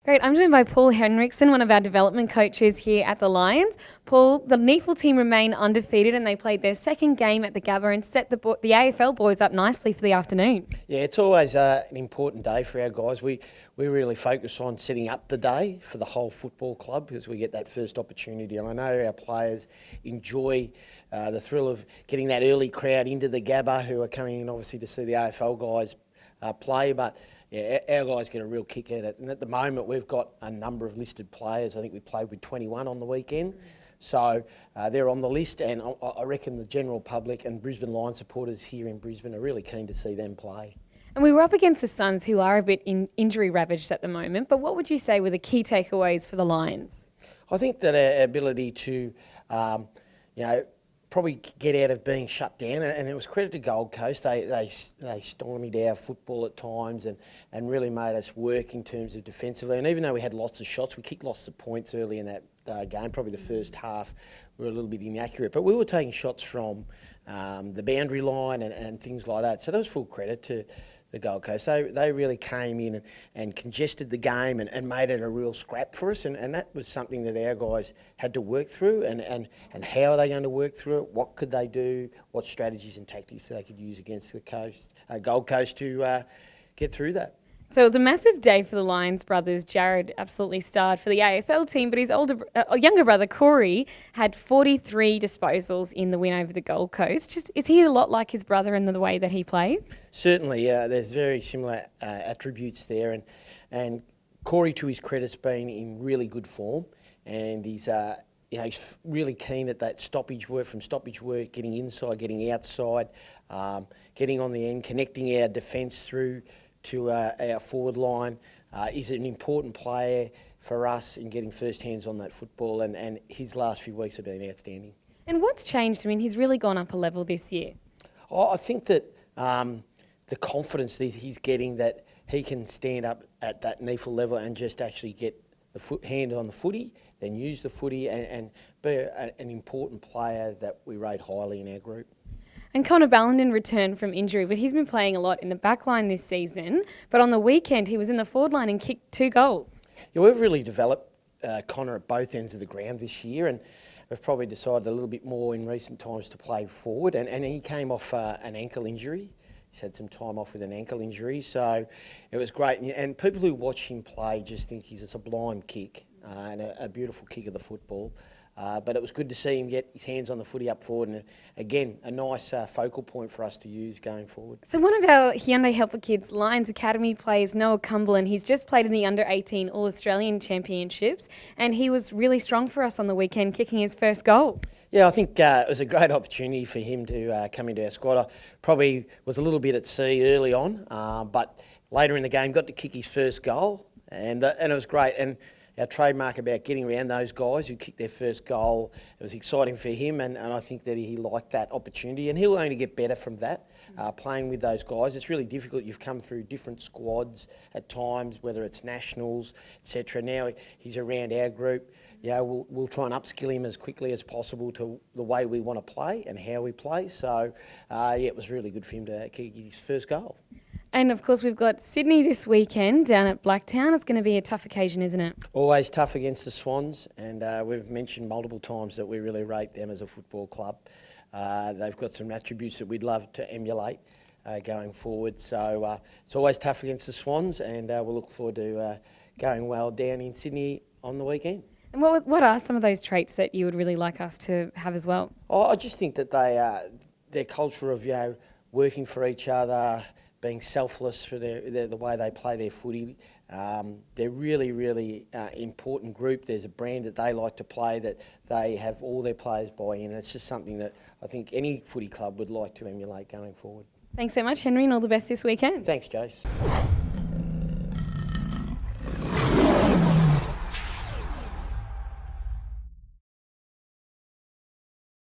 Great. I'm joined by Paul Henriksen, one of our development coaches here at the Lions. Paul, the NEAFL team remain undefeated and they played their second game at the Gabba and set the AFL boys up nicely for the afternoon. Yeah, it's always an important day for our guys. We really focus on setting up the day for the whole football club because we get that first opportunity. And I know our players enjoy the thrill of getting that early crowd into the Gabba who are coming in obviously to see the AFL guys play, but yeah, our guys get a real kick at it. And at the moment, we've got a number of listed players. I think we played with 21 on the weekend. So they're on the list, and I reckon the general public and Brisbane Lions supporters here in Brisbane are really keen to see them play. And we were up against the Suns, who are a bit injury ravaged at the moment. But what would you say were the key takeaways for the Lions? I think that our ability to, probably get out of being shut down, and it was credit to Gold Coast. They stymied our football at times and really made us work in terms of defensively. And even though we had lots of shots, we kicked lots of points early in that game. Probably the first half we were a little bit inaccurate, but we were taking shots from the boundary line and things like that. So that was full credit to the Gold Coast. They really came in and congested the game and made it a real scrap for us, and that was something that our guys had to work through, and how are they going to work through it, what could they do, what strategies and tactics they could use against the Gold Coast to get through that. So it was a massive day for the Lions brothers. Jared absolutely starred for the AFL team, but his younger brother, Corey, had 43 disposals in the win over the Gold Coast. Is he a lot like his brother in the way that he plays? Certainly, there's very similar attributes there. And Corey, to his credit, has been in really good form, and he's really keen at that stoppage work, getting inside, getting outside, getting on the end, connecting our defence through to our forward line. Is an important player for us in getting first hands on that football, and his last few weeks have been outstanding. And what's changed? I mean, he's really gone up a level this year. I think that the confidence that he's getting, that he can stand up at that NEAFL level and just actually get the hand on the footy, then use the footy and be an important player that we rate highly in our group. And Connor Ballenden returned from injury, but he's been playing a lot in the back line this season. But on the weekend, he was in the forward line and kicked 2 goals. Yeah, we've really developed Connor at both ends of the ground this year, and we've probably decided a little bit more in recent times to play forward. And he came off an ankle injury. He's had some time off with an ankle injury, so it was great. And people who watch him play just think he's a sublime kick and a beautiful kick of the football. But it was good to see him get his hands on the footy up forward, and again, a nice focal point for us to use going forward. So one of our Hyundai Helper Kids Lions Academy players, Noah Cumberland, he's just played in the Under-18 All-Australian Championships, and he was really strong for us on the weekend, kicking his first goal. Yeah, I think it was a great opportunity for him to come into our squad. I probably was a little bit at sea early on, but later in the game got to kick his first goal, and it was great. And our trademark about getting around those guys who kicked their first goal, it was exciting for him, and I think that he liked that opportunity, and he'll only get better from that, playing with those guys. It's really difficult. You've come through different squads at times, whether it's nationals, etc. Now he's around our group. We'll try and upskill him as quickly as possible to the way we want to play and how we play. So, it was really good for him to kick his first goal. And of course, we've got Sydney this weekend down at Blacktown. It's going to be a tough occasion, isn't it? Always tough against the Swans, and we've mentioned multiple times that we really rate them as a football club. They've got some attributes that we'd love to emulate going forward. So it's always tough against the Swans, and we'll look forward to going well down in Sydney on the weekend. And what are some of those traits that you would really like us to have as well? I just think that their culture of working for each other, being selfless for the way they play their footy. They're really, really important group. There's a brand that they like to play that they have all their players buy in. And it's just something that I think any footy club would like to emulate going forward. Thanks so much, Henry, and all the best this weekend. Thanks, Jace.